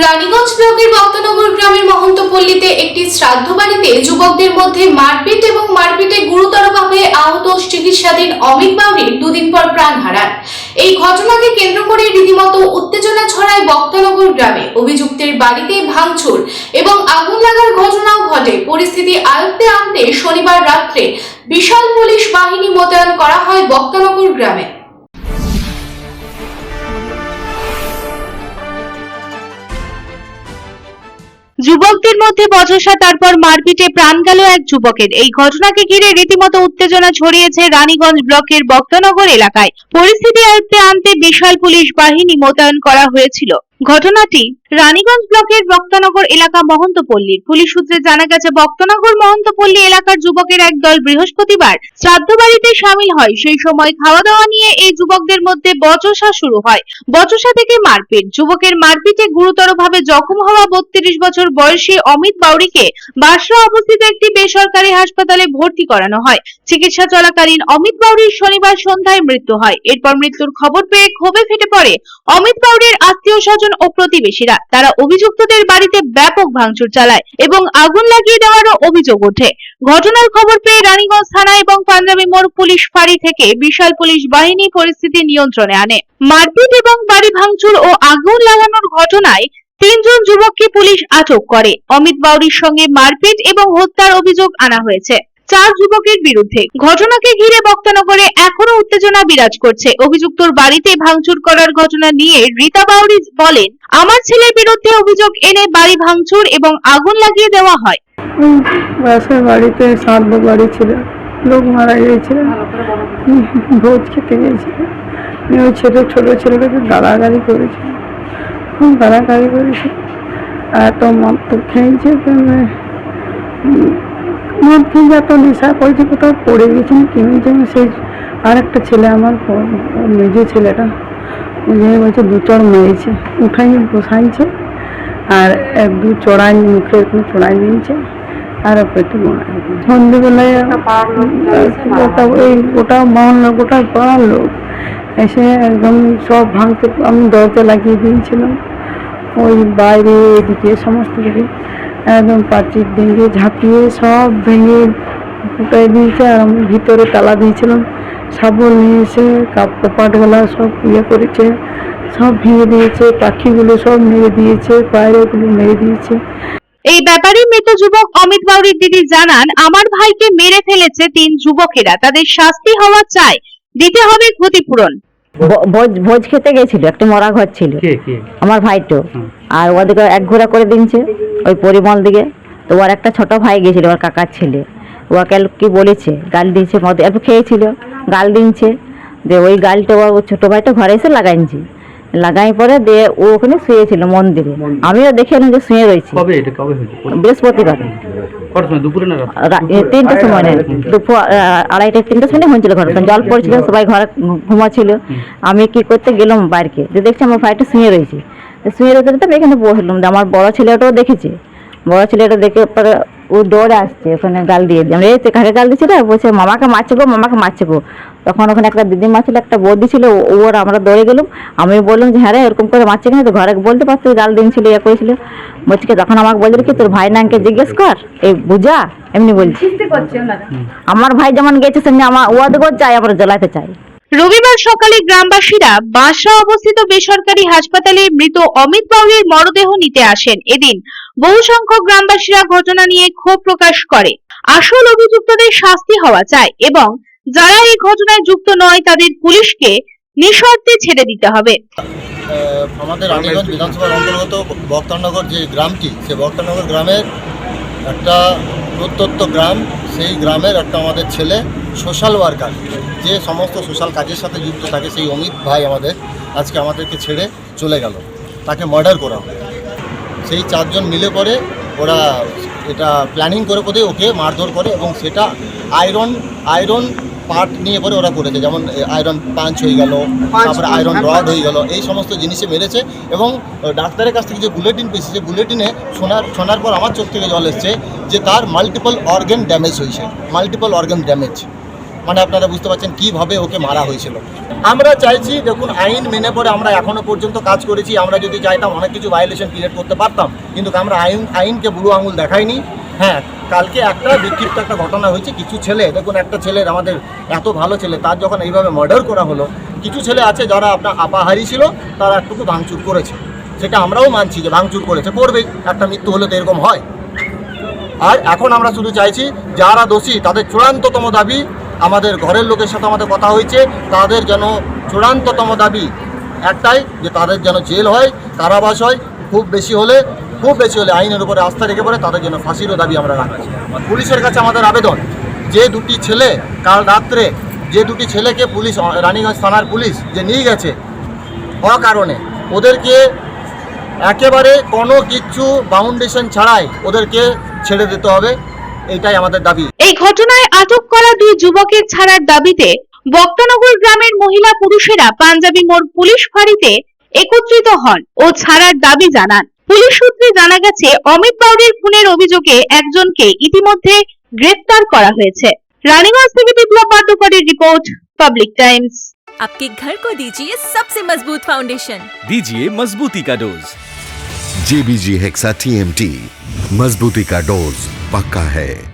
রানীগঞ্জ ব্লকের ভক্তনগর গ্রামের মহন্তপল্লীতে একটি শ্রাদ্ধ বাড়িতে যুবকদের মধ্যে মারপিট এবং মারপিটে গুরুতরভাবে আহত চিকিৎসাধীন অমিত বাউরি দুদিন পর প্রাণ হারান। এই ঘটনাকে কেন্দ্র করে রীতিমতো উত্তেজনা ছড়ায় ভক্তনগর গ্রামে। অভিযুক্তের বাড়িতে ভাঙচুর এবং আগুন লাগার ঘটনাও ঘটে। পরিস্থিতি আয়ত্তে আনতে শনিবার রাত্রে বিশাল পুলিশ বাহিনী মোতায়েন করা হয় ভক্তনগর গ্রামে। যুবকদের মধ্যে বচসা, তারপর মারপিটে প্রাণ গেল এক যুবকের। এই ঘটনাকে ঘিরে রীতিমতো উত্তেজনা ছড়িয়েছে রানীগঞ্জ ব্লকের ভক্তনগর এলাকায়। পরিস্থিতি আয়ত্তে আনতে বিশাল পুলিশ বাহিনী মোতায়েন করা হয়েছিল। ঘটনাটি রানীগঞ্জ ব্লকের ভক্তনগর এলাকা মহন্তপল্লীর। পুলিশ সূত্রে জানা গেছে, ভক্তনগর মহন্তপল্লী এলাকার যুবকের এক দল বৃহস্পতিবার শ্রাদ্ধ বাড়িতে সামিল হয়। সেই সময় খাওয়া দাওয়া নিয়ে এই যুবকদের মধ্যে বচসা শুরু হয়। বচসা থেকে মারপিট। যুবকের মারপিটে গুরুতরভাবে জখম হওয়া 32 বছর বয়সী অমিত বাউরিকে বাসরা অবস্থিত একটি বেসরকারি হাসপাতালে ভর্তি করানো হয়। চিকিৎসা চলাকালীন অমিত বাউরির শনিবার সন্ধ্যায় মৃত্যু হয়। এরপর মৃত্যুর খবর পেয়ে ক্ষোভে ফেটে পড়ে অমিত বাউরির আত্মীয় স্বজন ও প্রতিবেশীরা। তারা অভিযুক্তদের বাড়িতে ব্যাপক ভাঙচুর চালায় এবং আগুন লাগিয়ে দেওয়ারও অভিযোগ ওঠে। ঘটনার খবর পেয়ে রানীগঞ্জ থানা এবং পাঞ্জাবি মোড় পুলিশ ফাঁড়ি থেকে বিশাল পুলিশ বাহিনী পরিস্থিতি নিয়ন্ত্রণে আনে। মারপিট এবং বাড়ি ভাঙচুর ও আগুন লাগানোর ঘটনায় 3 জন যুবককে পুলিশ আটক করে। অমিত বাউরির সঙ্গে মারপিট এবং হত্যার অভিযোগ আনা হয়েছে 4 যুবকের বিরুদ্ধে। ঘটনাকে ঘিরে ভক্তনগরে এখনো উত্তেজনা বিরাজ করছে। অভিযুক্তর বাড়িতে ভাঙচুর করার ঘটনা নিয়ে রীতা বাউরি বলেন, আমার ছেলের বিরুদ্ধে অভিযোগ এনে বাড়ি ভাঙচুর এবং আগুন লাগিয়ে দেওয়া হয়। বাসার বাড়িতে শ্রাদ্ধ বাড়ি ছিল, লোক মারা গিয়েছিল, ভোজ খেতে গিয়েছিল। ওই ছোট ছেলেটাকে গালাগালি করেছে, গালাগালি করেছে। এত মদ তো খেয়েছে, মদ খেয়ে যত নেশা করেছে, কোথাও পড়ে গেছেন কিনেছে। সেই আর একটা ছেলে, আমার মেজো ছেলেটা, বলছে 2 চড় মেরেছে, উঠাই বসাইছে, আর 1-2 চড়াই মুখে চড়াই নিয়েছে, আর পেটে মনে সন্ধ্যেবেলায় গোটা মহল্লা, গোটা পাড়ার লোক এসে একদম সব ভাঙতে, আমি দরজা লাগিয়ে দিয়েছিলাম। ওই বাইরে এদিকে সমস্ত দিকে একদম পাঁচিল ভেঙে ঝাঁপিয়ে সব ভেঙে ফুটাই দিয়েছে। আর আমি ভিতরে তালা দিয়েছিলাম, শাবল নিয়ে এসে কপাটগুলা সব করেছে, সব ভেঙে দিয়েছে, পাখিগুলো সব মেরে দিয়েছে, পায়রাগুলো মেরে দিয়েছে। এই ব্যাপারে মৃত যুবক অমিত বাউরির দিদি জানান, আমার ভাইকে মেরে ফেলেছে 3 যুবকেরা, তাদের শাস্তি হওয়া চাই, দিতে হবে ক্ষতিপূরণ। ভোজ খেতে গেছিল, একটা মরা ঘর ছিল, আমার ভাইটো, আর ওদিকে 1 ঘোড়া করে দিনছে ওই পরিমল দিকে। তো ওর একটা ছোট ভাই গেছিল, ওর কাকার ছেলে, ওকে কি বলেছে, গাল দিয়েছে, মদ একটু খেয়েছিল, গাল দিনছে। যে ওই গালটা ওর ছোট ভাইটা ঘরে এসে লাগাইছে, লাগাই পরে দিয়ে ও ওখানে শুয়েছিল মন্দিরে। আমিও দেখে যে শুয়ে রয়েছি। বৃহস্পতিবার 3টার সময়, দুপুর 2:30-3টার সময় হয়েছিল। ঘরে জল পড়ছিল, সবাই ঘরে ঘুমাচ্ছিল। আমি কি করতে গেলাম বাইরকে, যে দেখছি আমার ভাইটা শুয়ে রয়েছে। শুয়ে রয়েছে আমি এখানে বসলাম। আমার বড় ছেলেটাও দেখেছে, বড় ছেলেটা দেখে পরে ও দৌড়ে আসছে, ওখানে গাল দিয়ে আমরা এই কাকে গাল দিচ্ছি না, বলছে মামাকে মারছে গো, মামাকে মারছে গো। তখন ওখানে একটা দিদিমা ছিল, একটা বৌদি ছিল, ওর আমরা দৌড়ে গেলাম। আমি বললাম যে হ্যাঁ রে, এরকম করে মারছে কেন, তো ঘরে বলতে পারতো গাল দিনছিল, ইয়ে করেছিল। বলছে কি, তখন আমাকে বলছিল কি, তোর ভাই নামকে জিজ্ঞেস কর, এই বুঝা, এমনি বলছি। আমার ভাই যেমন গেছে সেমনি আমার ওদেরও চাই, আমরা জ্বলাতে চাই। রবিবার সকালে গ্রামবাসীরা বাসরা অবস্থিত বেসরকারি হাসপাতালে মৃত অমিত বাউরির মরদেহ নিতে আসেন। এদিন বহু সংখ্যক গ্রামবাসীরা ঘটনা নিয়ে ক্ষোভ প্রকাশ করে। আসল অভিযুক্তদের শাস্তি হওয়া চাই এবং যারা এই ঘটনায় যুক্ত নয় তাদের পুলিশকে নিঃশর্তে ছেড়ে দিতে হবে। আমাদের রানীগঞ্জ বিধানসভার অন্তর্গত ভক্তনগর যে গ্রামটি, সেই ভক্তনগর গ্রামের একটা প্রত্যন্ত গ্রাম। সেই গ্রামের একটা আমাদের ছেলে সোশ্যাল ওয়ার্কার, যে সমস্ত সোশ্যাল কাজের সাথে যুক্ত থাকে, সেই অমিত ভাই আজকে আমাদেরকে ছেড়ে চলে গেল। তাকে মার্ডার করা হয়। সেই 4 জন মিলে পরে ওরা এটা প্ল্যানিং করে ওকে মারধর করে, এবং সেটা আয়রন পার্ট নিয়ে পরে ওরা করেছে, যেমন আয়রন পাঞ্চ হয়ে গেল, তারপরে আয়রন রড হয়ে গেল, এই সমস্ত জিনিসে মেরেছে। এবং ডাক্তারের কাছ থেকে যে বুলেটিন পেয়েছে, যে বুলেটিনে শোনার পর আমার চোখ থেকে জল এসছে যে তার মাল্টিপল অর্গান ড্যামেজ হয়েছে, মাল্টিপল অর্গান ড্যামেজ। মানে আপনারা বুঝতে পারছেন কীভাবে ওকে মারা হয়েছিল। আমরা চাইছি দেখুন আইন মেনে পড়ে আমরা এখনও পর্যন্ত কাজ করেছি। আমরা যদি চাইতাম অনেক কিছু ভায়োলেশন ক্রিয়েট করতে পারতাম, কিন্তু আমরা আইনকে বুড়ো আঙুল দেখাইনি। হ্যাঁ, কালকে একটা বিক্ষিপ্ত একটা ঘটনা হয়েছে। কিছু ছেলে, দেখুন একটা ছেলের, আমাদের এত ভালো ছেলে, তার যখন এইভাবে মার্ডার করা হলো, কিছু ছেলে আছে যারা আপনার আপাহারি ছিল, তারা একটুকু ভাঙচুর করেছে। সেটা আমরাও মানছি যে ভাঙচুর করেছে, করবেই, একটা মৃত্যু হলে তো এরকম হয়। আর এখন আমরা শুধু চাইছি যারা দোষী তাদের চূড়ান্ততম দাবি, আমাদের ঘরের লোকের সাথে আমাদের কথা হয়েছে, তাদের যেন চূড়ান্ততম দাবি একটাই, যে তাদের যেন জেল হয়, কারাবাস হয়, খুব বেশি হলে আইনের উপরে আস্থা রেখে পড়ে তাদের জন্য ফাঁসিরও দাবি আমরা রাখছি। পুলিশের কাছে আমাদের আবেদন, যে দুটি ছেলে কাল রাত্রে, যে দুটি ছেলেকে পুলিশ, রানীগঞ্জ থানার পুলিশ যে নিয়ে গেছে অকারণে, ওদেরকে একেবারে কোনো কিছু বাউন্ডেশন ছাড়াই ওদেরকে ছেড়ে দিতে হবে, এইটাই আমাদের দাবি। এই ঘটনায় আটক করা দুই যুবকের ছাড়ার দাবিতে বক্তনগর গ্রামের মহিলা পুরুষেরা পাঞ্জাবি মোড় পুলিশ ফাঁড়িতে একত্রিত হন ও ছাড়ার দাবি জানান। পুলিশ সূত্রে জানা গেছে, অমিত বাউরির খুনের অভিযোগে একজনকে ইতিমধ্যে গ্রেফতার করা হয়েছে। রানীগঞ্জ থেকে বিপ্লব পাট্টকরের রিপোর্ট, পাবলিক टाइम्स। आपके घर को दीजिए सबसे मजबूत फाउंडेशन, दीजिए मजबूती का डोज। JBG हेक्सा TMT, मजबूती का डोज पक्का है।